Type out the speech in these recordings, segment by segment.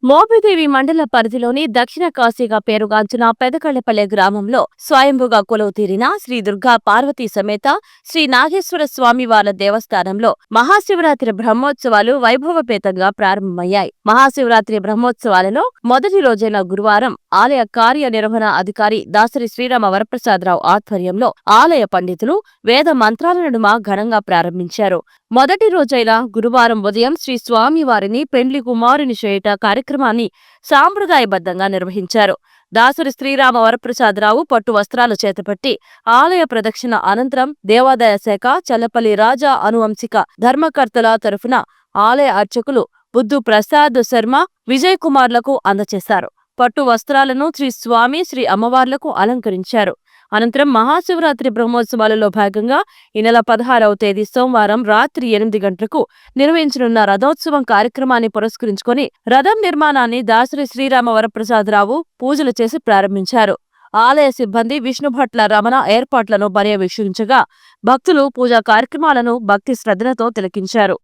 మోపిదేవి మండల పరిధిలోని దక్షిణ కాశీగా పేరుగాంచిన పెదకళ్లపల్లె గ్రామంలో స్వయంభుగా కొలువు తీరిన శ్రీ దుర్గా పార్వతీ సమేత శ్రీ నాగేశ్వర స్వామివార్ల దేవస్థానంలో మహాశివరాత్రి బ్రహ్మోత్సవాలు వైభవపేతంగా ప్రారంభమయ్యాయి. మహాశివరాత్రి బ్రహ్మోత్సవాలలో మొదటి రోజైన గురువారం ఆలయ కార్యనిర్వహణ అధికారి దాసరి శ్రీరామ వరప్రసాదరావు ఆధ్వర్యంలో ఆలయ పండితులు వేద మంత్రాల నడుమ ఘనంగా ప్రారంభించారు. మొదటి రోజైన గురువారం ఉదయం శ్రీ స్వామివారిని పెండ్లి కుమారుని చేయుట కార్యక్రమాన్ని సాంప్రదాయబద్ధంగా నిర్వహించారు. దాసరి శ్రీరామ వరప్రసాదరావు పట్టు వస్త్రాలు చేతపట్టి ఆలయ ప్రదక్షిణ అనంతరం దేవాదాయ శాఖ చల్లపల్లి రాజా అనువంశిక ధర్మకర్తల తరఫున ఆలయ అర్చకులు బుద్ధు ప్రసాద్ శర్మ, విజయ్ కుమార్లకు అందజేశారు. పట్టు వస్త్రాలను శ్రీ స్వామి, శ్రీ అమ్మవార్లకు అలంకరించారు. అనంతరం మహాశివరాత్రి బ్రహ్మోత్సవాలలో భాగంగా ఈ నెల 16వ తేదీ సోమవారం రాత్రి 8 గంటలకు నిర్వహించనున్న రథోత్సవం కార్యక్రమాన్ని పురస్కరించుకొని రథం నిర్మాణాన్ని దాసరి శ్రీరామ వరప్రసాదరావు పూజలు చేసి ప్రారంభించారు. ఆలయ సిబ్బంది విష్ణుభట్ల రమణ ఏర్పాట్లను పర్యవేక్షించగా భక్తులు పూజా కార్యక్రమాలను భక్తి శ్రద్ధలతో తిలకించారు.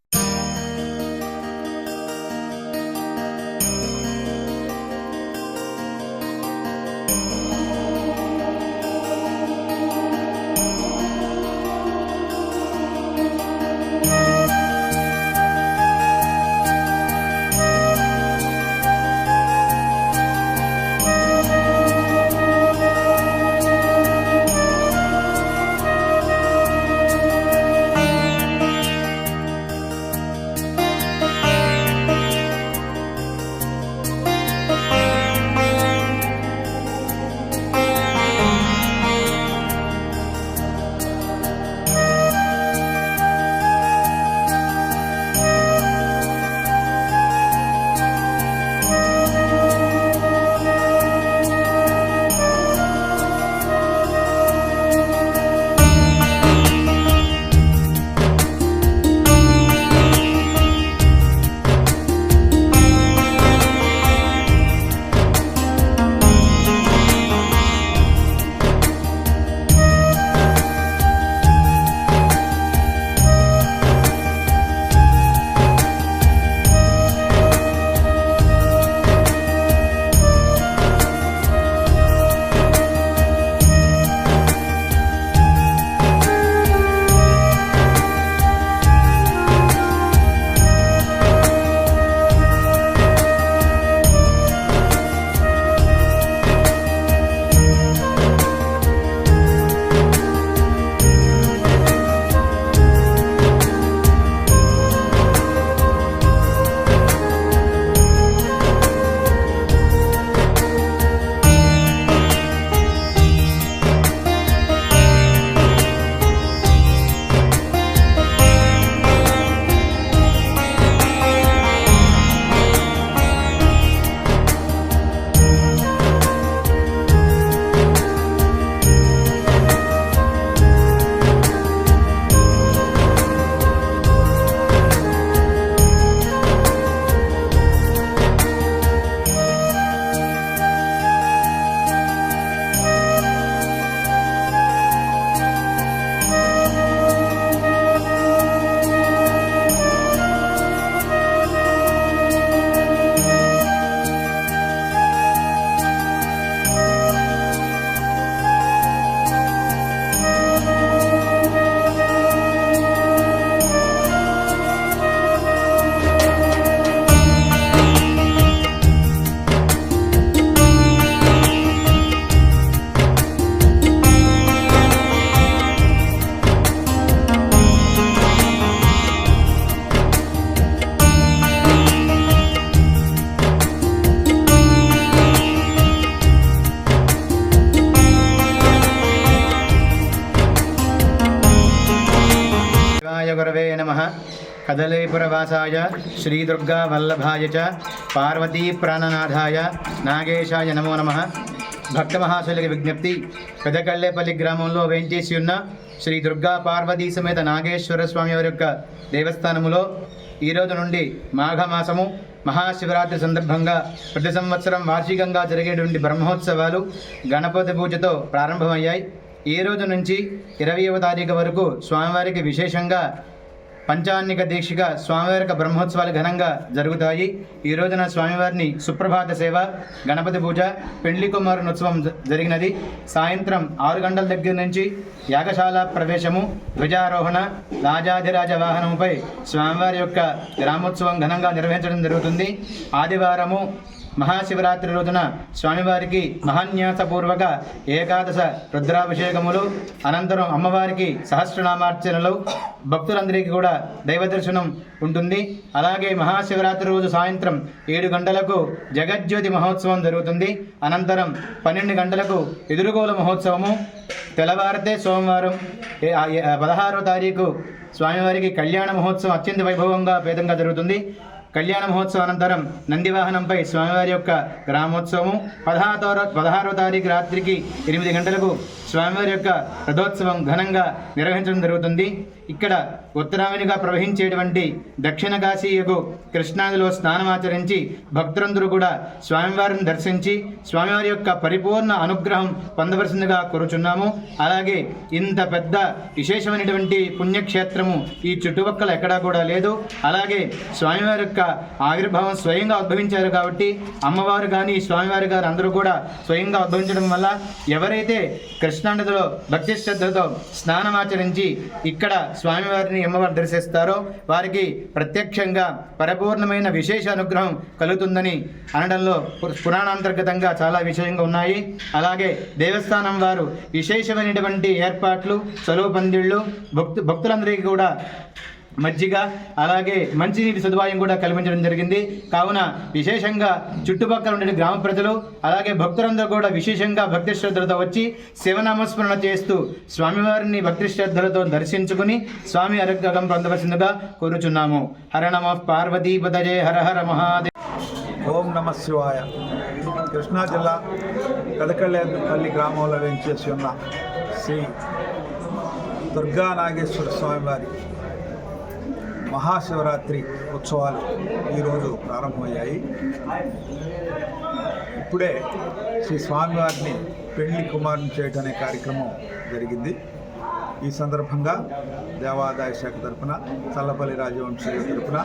गुरवे नमः। कदलीपुरवासाय श्रीदुर्गा वल्लभाय च पार्वती प्राणनाथाय नागेशाय नमो नमः। భక్త మహాశయులకి విజ్ఞప్తి, పెదకళ్ళేపల్లి గ్రామంలో వేంచేసి ఉన్న శ్రీ దుర్గా పార్వతీ సమేత నాగేశ్వర స్వామి వారి యొక్క దేవస్థానములో ఈరోజు నుండి మాఘమాసము మహాశివరాత్రి సందర్భంగా ప్రతి సంవత్సరం వార్షికంగా జరిగేటువంటి బ్రహ్మోత్సవాలు గణపతి పూజతో ప్రారంభమయ్యాయి. ఈ రోజు నుంచి 20వ తారీఖు వరకు స్వామివారికి విశేషంగా పంచాన్నిక దీక్షగా స్వామివారి యొక్క బ్రహ్మోత్సవాలు ఘనంగా జరుగుతాయి. ఈ రోజున స్వామివారిని సుప్రభాత సేవ, గణపతి పూజ, పెండ్లి కుమారుని ఉత్సవం జరిగినది. సాయంత్రం 6 గంటల దగ్గర నుంచి యాగశాల ప్రవేశము, ధ్వజారోహణ, రాజాధిరాజ వాహనంపై స్వామివారి యొక్క గ్రామోత్సవం ఘనంగా నిర్వహించడం జరుగుతుంది. ఆదివారము మహాశివరాత్రి రోజున స్వామివారికి మహాన్యాసపూర్వక ఏకాదశ రుద్రాభిషేకములు, అనంతరం అమ్మవారికి సహస్రనామార్చనలు, భక్తులందరికీ కూడా దైవ దర్శనం ఉంటుంది. అలాగే మహాశివరాత్రి రోజు సాయంత్రం 7 గంటలకు జగజ్యోతి మహోత్సవం జరుగుతుంది. అనంతరం 12 గంటలకు ఎదురుగోలు మహోత్సవము. తెల్లవారితే సోమవారం 16వ తారీఖు స్వామివారికి కళ్యాణ మహోత్సవం అత్యంత వైభవంగా పేదంగా జరుగుతుంది. కళ్యాణ మహోత్సవం అనంతరం నందివాహనంపై స్వామివారి యొక్క గ్రామోత్సవము. 16వ తారీఖు రాత్రికి 8 గంటలకు స్వామివారి యొక్క రథోత్సవం ఘనంగా నిర్వహించడం జరుగుతుంది. ఇక్కడ ఉత్తరాయణిగా ప్రవహించేటువంటి దక్షిణ కాశీయకు కృష్ణానదిలో స్నానమాచరించి భక్తులందరూ కూడా స్వామివారిని దర్శించి స్వామివారి యొక్క పరిపూర్ణ అనుగ్రహం పొందవలసిందిగా కోరుచున్నాము. అలాగే ఇంత పెద్ద విశేషమైనటువంటి పుణ్యక్షేత్రము ఈ చుట్టుపక్కల ఎక్కడా కూడా లేదు. అలాగే స్వామివారి యొక్క ఆవిర్భావం స్వయంగా ఉద్భవించారు కాబట్టి అమ్మవారు కానీ స్వామివారి గారు అందరూ కూడా స్వయంగా ఉద్భవించడం వల్ల ఎవరైతే కృష్ణానదిలో భక్తి శ్రద్ధతో స్నానమాచరించి ఇక్కడ స్వామివారిని అమ్మవారు దర్శిస్తారో వారికి ప్రత్యక్షంగా పరిపూర్ణమైన విశేష అనుగ్రహం కలుగుతుందని అనడంలో పురాణాంతర్గతంగా చాలా విషయంగా ఉన్నాయి. అలాగే దేవస్థానం వారు విశేషమైనటువంటి ఏర్పాట్లు, చలువ పందిళ్ళు, భక్తులందరికీ కూడా మజ్జిగ, అలాగే మంచినీటి సదుపాయం కూడా కల్పించడం జరిగింది. కావున విశేషంగా చుట్టుపక్కల ఉండే గ్రామ ప్రజలు అలాగే భక్తులందరూ కూడా విశేషంగా భక్తి శ్రద్ధలతో వచ్చి శివనామస్మరణ చేస్తూ స్వామివారిని భక్తి శ్రద్ధలతో దర్శించుకుని స్వామి అనుగ్రహం పొందవలసిందిగా కోరుచున్నాము. హర నమః పార్వతీపతయే, హర హర మహాదేవ. ఓం నమ శివాయ. కృష్ణా జిల్లా కడకళ్ళపల్లి గ్రామంలో వేంచేసి ఉన్న శ్రీ దుర్గా నాగేశ్వర స్వామివారి మహాశివరాత్రి ఉత్సవాలు ఈరోజు ప్రారంభమయ్యాయి. ఇప్పుడే శ్రీ స్వామివారిని పెళ్లి కుమారుని చేయటం అనే కార్యక్రమం జరిగింది. ఈ సందర్భంగా దేవాదాయ శాఖ తరఫున, చల్లపల్లి రాజవంశీయుల తరఫున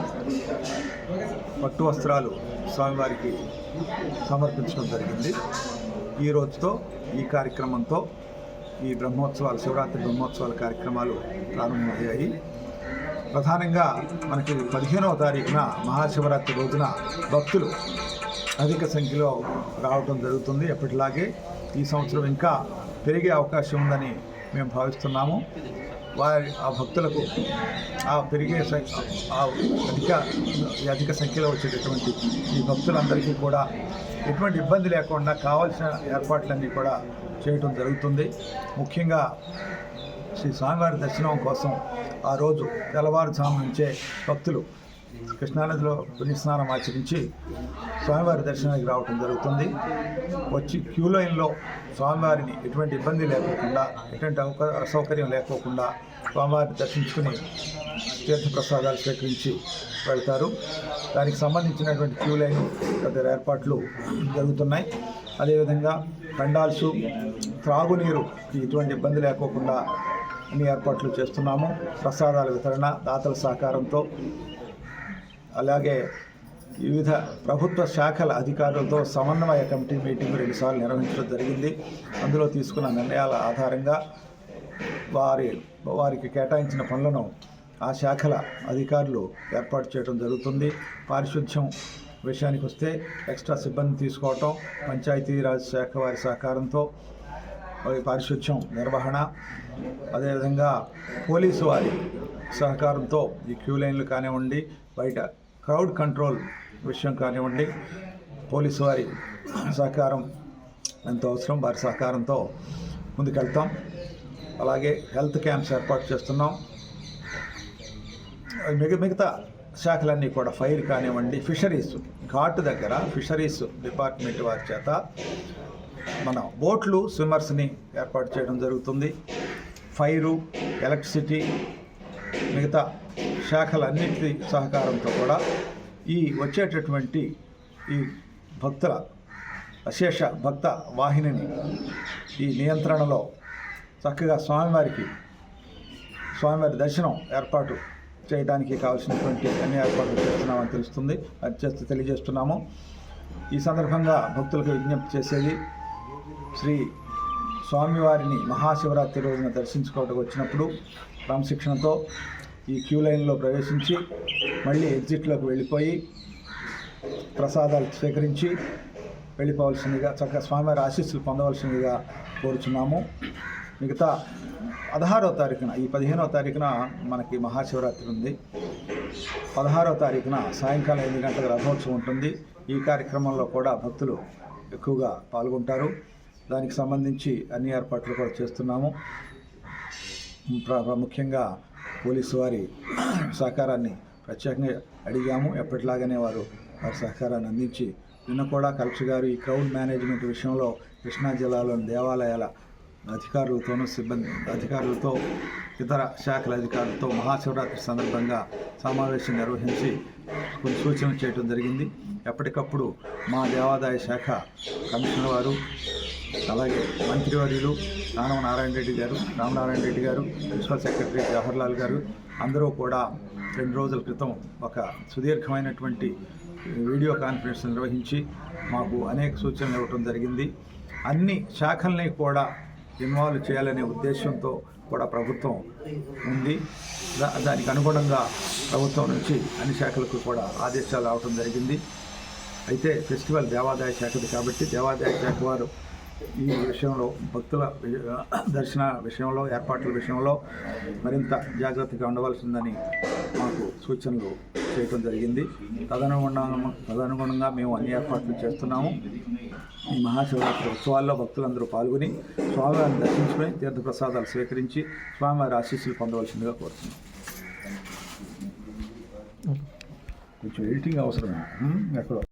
పట్టు వస్త్రాలు స్వామివారికి సమర్పించడం జరిగింది. ఈ రోజుతో ఈ కార్యక్రమంతో ఈ బ్రహ్మోత్సవాలు, శివరాత్రి బ్రహ్మోత్సవాల కార్యక్రమాలు ప్రారంభమయ్యాయి. ప్రధానంగా మనకి 15వ తారీఖున మహాశివరాత్రి రోజున భక్తులు అధిక సంఖ్యలో రావడం జరుగుతుంది. ఎప్పటిలాగే ఈ సంవత్సరం ఇంకా పెరిగే అవకాశం ఉందని మేము భావిస్తున్నాము. ఆ భక్తులకు ఆ పెరిగే అధిక సంఖ్యలో వచ్చేటటువంటి ఈ భక్తులందరికీ కూడా ఎటువంటి ఇబ్బంది లేకుండా కావాల్సిన ఏర్పాట్లన్నీ కూడా చేయటం జరుగుతుంది. ముఖ్యంగా శ్రీ స్వామివారి దర్శనం కోసం ఆ రోజు తెల్లవారుజాము నుంచే భక్తులు కృష్ణానదిలో పుణ్యస్నానం ఆచరించి స్వామివారి దర్శనానికి రావటం జరుగుతుంది. వచ్చి క్యూ లైన్లో స్వామివారిని ఎటువంటి ఇబ్బంది లేకోకుండా, ఎటువంటి అసౌకర్యం లేకోకుండా స్వామివారిని దర్శించుకుని తీర్థప్రసాదాలు స్వీకరించి వెళ్తారు. దానికి సంబంధించినటువంటి క్యూ లైన్ తదితర ఏర్పాట్లు జరుగుతున్నాయి. అదేవిధంగా పెండాల్సు, త్రాగునీరు ఎటువంటి ఇబ్బంది లేకోకుండా అన్ని ఏర్పాట్లు చేస్తున్నాము. ప్రసాదాల వితరణ దాతల సహకారంతో, అలాగే వివిధ ప్రభుత్వ శాఖల అధికారులతో సమన్వయ కమిటీ మీటింగ్ 2 సార్లు నిర్వహించడం జరిగింది. అందులో తీసుకున్న నిర్ణయాల ఆధారంగా వారికి కేటాయించిన పనులను ఆ శాఖల అధికారులు ఏర్పాటు చేయడం జరుగుతుంది. పారిశుద్ధ్యం విషయానికి వస్తే ఎక్స్ట్రా సిబ్బంది తీసుకోవటం, పంచాయతీరాజ్ శాఖ వారి సహకారంతో పారిశుద్ధ్యం నిర్వహణ, అదేవిధంగా పోలీసు వారి సహకారంతో ఈ క్యూ లైన్లు కానివ్వండి, బయట క్రౌడ్ కంట్రోల్ విషయం కానివ్వండి, పోలీసు వారి సహకారం ఎంతో అవసరం. వారి సహకారంతో ముందుకెళ్తాం. అలాగే హెల్త్ క్యాంప్స్ ఏర్పాటు చేస్తున్నాం. మిగతా శాఖలన్నీ కూడా, ఫైర్ కానివ్వండి, ఫిషరీస్ ఘాటు దగ్గర ఫిషరీస్ డిపార్ట్మెంట్ వారి చేత మన బోట్లు, స్విమ్మర్స్ని ఏర్పాటు చేయడం జరుగుతుంది. ఫైరు, ఎలక్ట్రిసిటీ, మిగతా శాఖలన్నింటి సహకారంతో కూడా ఈ వచ్చేటటువంటి ఈ భక్తుల అశేష భక్త వాహినిని ఈ నియంత్రణలో చక్కగా స్వామివారి దర్శనం ఏర్పాటు చేయడానికి కావాల్సినటువంటి అన్ని ఏర్పాట్లు చేస్తున్నామని తెలుస్తుంది, అది తెలియజేస్తున్నాము. ఈ సందర్భంగా భక్తులకు విజ్ఞప్తి చేసేది, శ్రీ స్వామివారిని మహాశివరాత్రి రోజున దర్శించుకోవడానికి వచ్చినప్పుడు క్రమశిక్షణతో ఈ క్యూ లైన్లో ప్రవేశించి మళ్ళీ ఎగ్జిట్లోకి వెళ్ళిపోయి ప్రసాదాలు స్వీకరించి వెళ్ళిపోవలసిందిగా, చక్కగా స్వామివారి ఆశీస్సులు పొందవలసిందిగా కోరుచున్నాము. మిగతా 16వ తారీఖున, ఈ 15వ తారీఖున మనకి మహాశివరాత్రి ఉంది. 16వ తారీఖున సాయంకాలం 8 గంటలకు రథోత్సవం ఉంటుంది. ఈ కార్యక్రమంలో కూడా భక్తులు ఎక్కువగా పాల్గొంటారు. దానికి సంబంధించి అన్ని ఏర్పాట్లు కూడా చేస్తున్నాము. ముఖ్యంగా పోలీసు వారి సహకారాన్ని ప్రత్యేకంగా అడిగాము. ఎప్పటిలాగానే వారి సహకారాన్ని అందించి, నిన్న కూడా కలెక్టర్ గారు ఈ క్రౌడ్ మేనేజ్మెంట్ విషయంలో కృష్ణా జిల్లాలోని దేవాలయాల అధికారులతో ఇతర శాఖల అధికారులతో మహాశివరాత్రి సందర్భంగా సమావేశం నిర్వహించి కొన్ని సూచనలు చేయడం జరిగింది. ఎప్పటికప్పుడు మా దేవాదాయ శాఖ కమిషనర్ వారు, అలాగే మంత్రివర్యులు రామనారాయణ రెడ్డి గారు, ప్రిన్సిపల్ సెక్రటరీ జవహర్లాల్ గారు అందరూ కూడా 2 రోజుల క్రితం ఒక సుదీర్ఘమైనటువంటి వీడియో కాన్ఫరెన్స్ నిర్వహించి మాకు అనేక సూచనలు ఇవ్వటం జరిగింది. అన్ని శాఖల్ని కూడా ఇన్వాల్వ్ చేయాలనే ఉద్దేశంతో కూడా ప్రభుత్వం ఉంది. దానికి అనుగుణంగా ప్రభుత్వం నుంచి అన్ని శాఖలకు కూడా ఆదేశాలు రావటం జరిగింది. అయితే ఫెస్టివల్ దేవాదాయ శాఖది కాబట్టి దేవాదాయ శాఖ వారు ఈ విషయంలో, భక్తుల దర్శన విషయంలో, ఏర్పాట్ల విషయంలో మరింత జాగ్రత్తగా ఉండవలసిందని మాకు సూచనలు చేయడం జరిగింది. తదనుగుణంగా మేము అన్ని ఏర్పాట్లు చేస్తున్నాము. ఈ మహాశివరాత్రి ఉత్సవాల్లో భక్తులందరూ పాల్గొని స్వామివారిని దర్శించుకొని తీర్థప్రసాదాలు స్వీకరించి స్వామివారి ఆశీస్సులు పొందవలసిందిగా కోరుతున్నాం. కొంచెం ఎడిటింగ్ అవసరమే ఎక్కడో